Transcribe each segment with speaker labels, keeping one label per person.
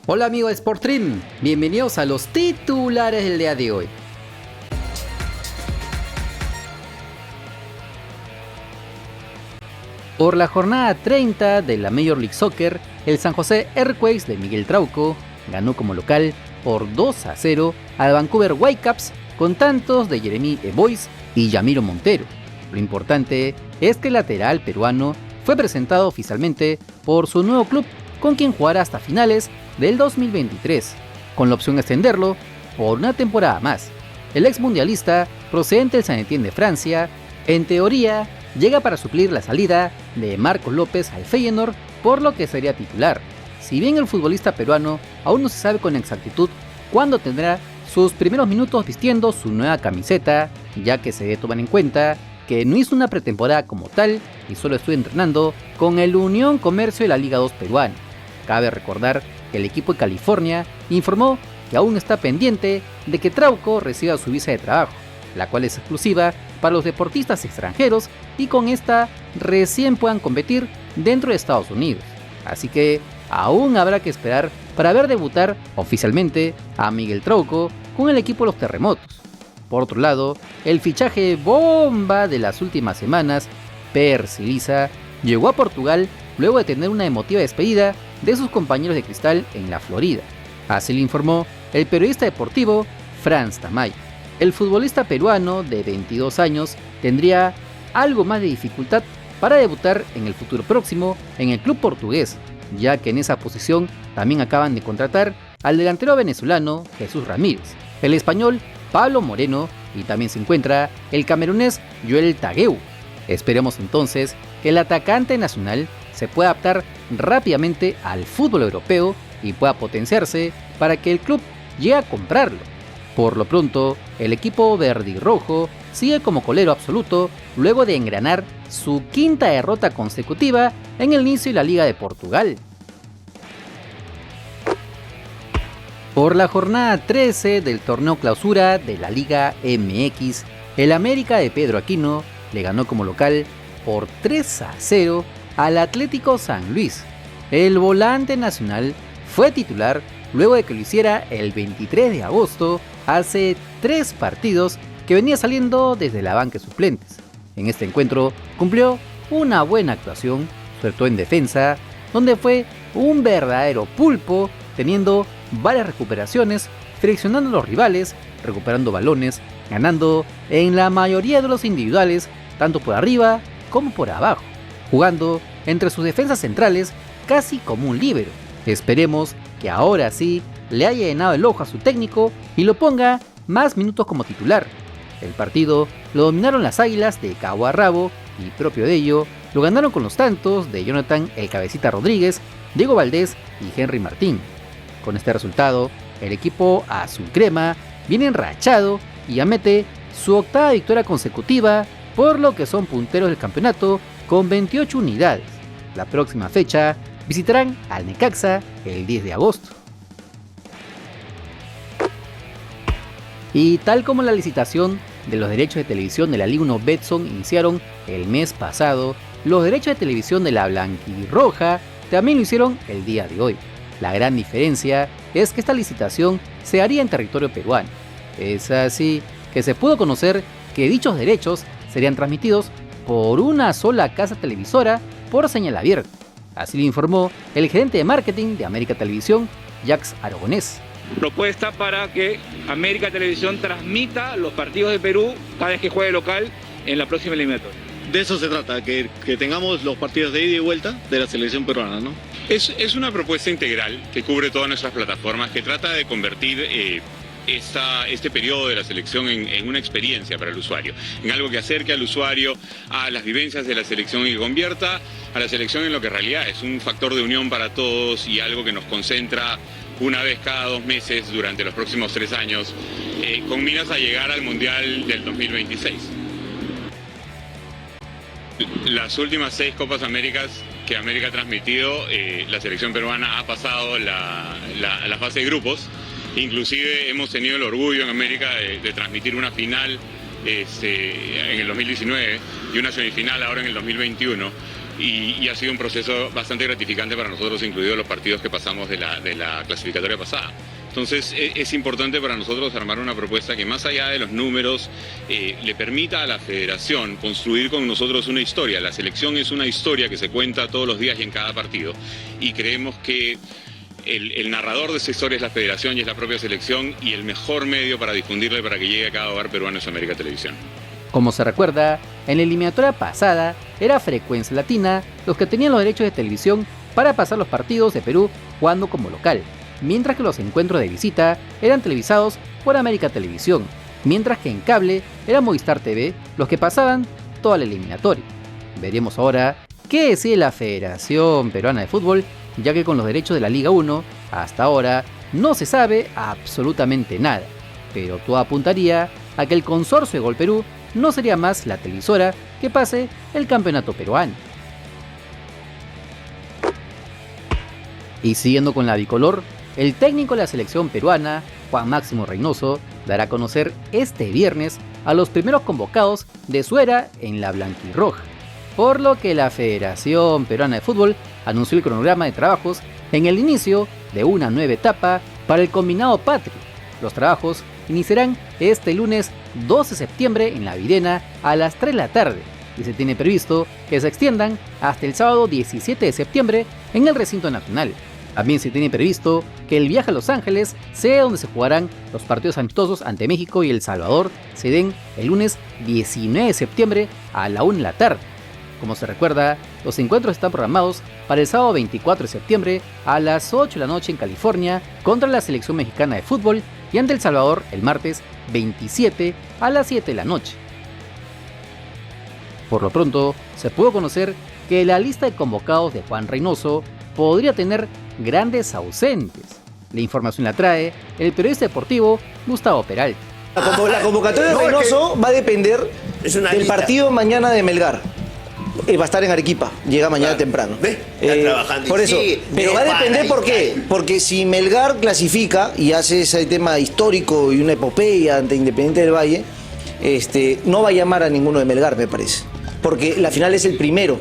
Speaker 1: Hola amigos de Sportstream, bienvenidos a los titulares del día de hoy. Por la jornada 30 de la Major League Soccer, el San José Earthquakes de Miguel Trauco ganó como local por 2-0 al Vancouver Whitecaps con tantos de Jeremy Boyce y Yamiro Montero. Lo importante es que el lateral peruano fue presentado oficialmente por su nuevo club, con quien jugará hasta finales del 2023, con la opción de extenderlo por una temporada más. El ex mundialista, procedente del Saint-Étienne de Francia, en teoría llega para suplir la salida de Marcos López al Feyenoord, por lo que sería titular. Si bien el futbolista peruano aún no se sabe con exactitud cuándo tendrá sus primeros minutos vistiendo su nueva camiseta, ya que se debe tomar en cuenta que no hizo una pretemporada como tal y solo estuvo entrenando con el Unión Comercio de la Liga 2 peruana. Cabe recordar que el equipo de California informó que aún está pendiente de que Trauco reciba su visa de trabajo, la cual es exclusiva para los deportistas extranjeros y con esta recién puedan competir dentro de Estados Unidos. Así que aún habrá que esperar para ver debutar oficialmente a Miguel Trauco con el equipo de los Terremotos. Por otro lado, el fichaje bomba de las últimas semanas, Percy Liza, llegó a Portugal luego de tener una emotiva despedida de sus compañeros de cristal en la Florida. Así lo informó el periodista deportivo Franz Tamayo. El futbolista peruano de 22 años tendría algo más de dificultad para debutar en el futuro próximo en el club portugués, ya que en esa posición también acaban de contratar al delantero venezolano Jesús Ramírez, el español Pablo Moreno y también se encuentra el camerunés Joel Tagueu. Esperemos entonces que el atacante nacional se pueda adaptar rápidamente al fútbol europeo y pueda potenciarse para que el club llegue a comprarlo. Por lo pronto, el equipo verde y rojo sigue como colero absoluto luego de engranar su quinta derrota consecutiva en el inicio de la Liga de Portugal. Por la jornada 13 del torneo clausura de la Liga MX, el América de Pedro Aquino le ganó como local por 3-0 al Atlético San Luis. El volante nacional fue titular luego de que lo hiciera el 23 de agosto, hace 3 partidos que venía saliendo desde la banca de suplentes. En este encuentro cumplió una buena actuación, sobre todo en defensa, donde fue un verdadero pulpo, teniendo varias recuperaciones, friccionando a los rivales, recuperando balones, ganando en la mayoría de los individuales, tanto por arriba como por abajo, jugando entre sus defensas centrales casi como un líbero. Esperemos que ahora sí le haya llenado el ojo a su técnico y lo ponga más minutos como titular. El partido lo dominaron las Águilas de cabo a rabo y propio de ello lo ganaron con los tantos de Jonathan El Cabecita Rodríguez, Diego Valdés y Henry Martín. Con este resultado, el equipo azul crema viene enrachado y ya mete su octava victoria consecutiva, por lo que son punteros del campeonato con 28 unidades. La próxima fecha visitarán al Necaxa el 10 de agosto. Y tal como la licitación de los derechos de televisión de la Liga 1 Betson iniciaron el mes pasado, los derechos de televisión de la blanquirroja también lo hicieron el día de hoy. La gran diferencia es que esta licitación se haría en territorio peruano. Es así que se pudo conocer que dichos derechos serían transmitidos por una sola casa televisora por señal abierta. Así lo informó el gerente de marketing de América Televisión, Jacques Aragonés.
Speaker 2: Propuesta para que América Televisión transmita los partidos de Perú cada vez que juegue local en la próxima eliminatoria.
Speaker 3: De eso se trata, que tengamos los partidos de ida y vuelta de la selección peruana, ¿no?
Speaker 4: Es una propuesta integral que cubre todas nuestras plataformas, que trata de convertir este periodo de la selección en una experiencia para el usuario, en algo que acerque al usuario a las vivencias de la selección y que convierta a la selección en lo que en realidad es un factor de unión para todos y algo que nos concentra una vez cada 2 meses durante los próximos 3 años, con miras a llegar al Mundial del 2026. Las últimas 6 Copas Américas que América ha transmitido, la selección peruana ha pasado la fase de grupos. Inclusive hemos tenido el orgullo en América de transmitir una final en el 2019 y una semifinal ahora en el 2021. y ha sido un proceso bastante gratificante para nosotros, incluidos los partidos que pasamos de la clasificatoria pasada. Entonces es importante para nosotros armar una propuesta que, más allá de los números, le permita a la federación construir con nosotros una historia. La selección es una historia que se cuenta todos los días y en cada partido, y creemos que el narrador de esa historia es la federación y es la propia selección, y el mejor medio para difundirle para que llegue a cada hogar peruano es América Televisión.
Speaker 1: Como se recuerda, en la eliminatoria pasada era Frecuencia Latina los que tenían los derechos de televisión para pasar los partidos de Perú jugando como local, mientras que los encuentros de visita eran televisados por América Televisión, mientras que en cable era Movistar TV los que pasaban toda la eliminatoria. Veremos ahora qué decide la Federación Peruana de Fútbol, ya que con los derechos de la Liga 1, hasta ahora no se sabe absolutamente nada, pero todo apuntaría a que el consorcio de Gol Perú no sería más la televisora que pase el campeonato peruano. Y siguiendo con la bicolor, el técnico de la selección peruana, Juan Máximo Reynoso, dará a conocer este viernes a los primeros convocados de su era en la blanquirroja, por lo que la Federación Peruana de Fútbol anunció el cronograma de trabajos en el inicio de una nueva etapa para el combinado patrio. Los trabajos iniciarán este lunes 12 de septiembre en La Videna a las 3 de la tarde y se tiene previsto que se extiendan hasta el sábado 17 de septiembre en el recinto nacional. También se tiene previsto que el viaje a Los Ángeles sea donde se jugarán los partidos amistosos ante México y El Salvador, se den el lunes 19 de septiembre a la 1 de la tarde. Como se recuerda, los encuentros están programados para el sábado 24 de septiembre a las 8 de la noche en California contra la selección mexicana de fútbol y ante El Salvador el martes 27 a las 7 de la noche. Por lo pronto, se pudo conocer que la lista de convocados de Juan Reynoso podría tener grandes ausentes. La información la trae el periodista deportivo Gustavo Peralta.
Speaker 5: La convocatoria de Reynoso va a depender del partido mañana de Melgar. Va a estar en Arequipa, llega mañana temprano.
Speaker 6: Está trabajando.
Speaker 5: Por eso,
Speaker 6: Sí,
Speaker 5: pero va a depender por qué. Porque si Melgar clasifica y hace ese tema histórico y una epopeya ante Independiente del Valle, no va a llamar a ninguno de Melgar, me parece. Porque la final es el primero.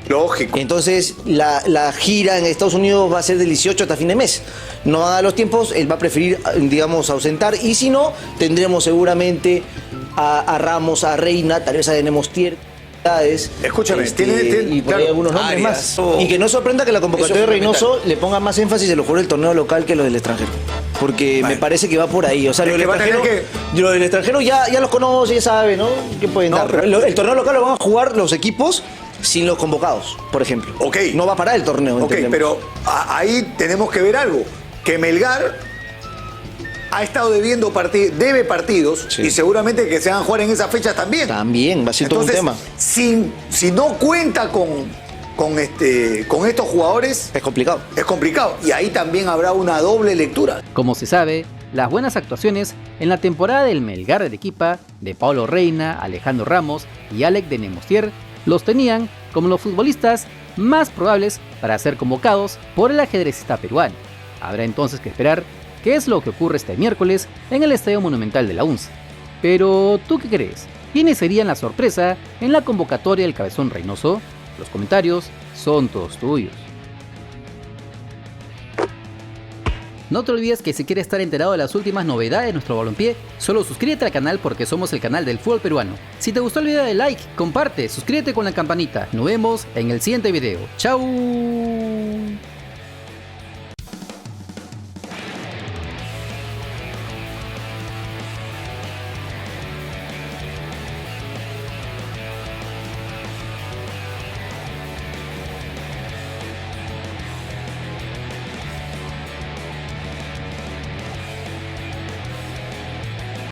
Speaker 6: Lógico.
Speaker 5: Entonces, la gira en Estados Unidos va a ser del 18 hasta fin de mes. No va a dar los tiempos, él va a preferir, digamos, ausentar. Y si no, tendremos seguramente a Ramos, a Reina, tal vez a Denemostier.
Speaker 6: Escúchame,
Speaker 5: y por ahí algunos nombres más. Y que no sorprenda que la convocatoria de Reynoso le ponga más énfasis en lo del torneo local que lo del extranjero. Porque me parece que va por ahí. O sea, lo del extranjero ya los conoce, ya sabe, ¿no? ¿Qué pueden dar? Pero el torneo local lo van a jugar los equipos sin los convocados, por ejemplo.
Speaker 6: Ok.
Speaker 5: No va a parar el torneo.
Speaker 6: Ok, pero ahí tenemos que ver algo. Que Melgar ha estado debe partidos, sí, y seguramente que se van a jugar en esas fechas también.
Speaker 5: También, va a ser todo un tema.
Speaker 6: Si no cuenta con estos jugadores...
Speaker 5: Es complicado.
Speaker 6: Es complicado. Y ahí también habrá una doble lectura.
Speaker 1: Como se sabe, las buenas actuaciones en la temporada del Melgar de Arequipa de Paulo Reina, Alejandro Ramos y Alec Denemostier los tenían como los futbolistas más probables para ser convocados por el ajedrecista peruano. Habrá entonces que esperar qué es lo que ocurre este miércoles en el Estadio Monumental de la UNCE. Pero, ¿tú qué crees? ¿Quiénes serían la sorpresa en la convocatoria del Cabezón Reynoso? Los comentarios son todos tuyos. No te olvides que si quieres estar enterado de las últimas novedades de nuestro balompié, solo suscríbete al canal porque somos el canal del fútbol peruano. Si te gustó el video, dale like, comparte, suscríbete con la campanita. Nos vemos en el siguiente video. ¡Chao!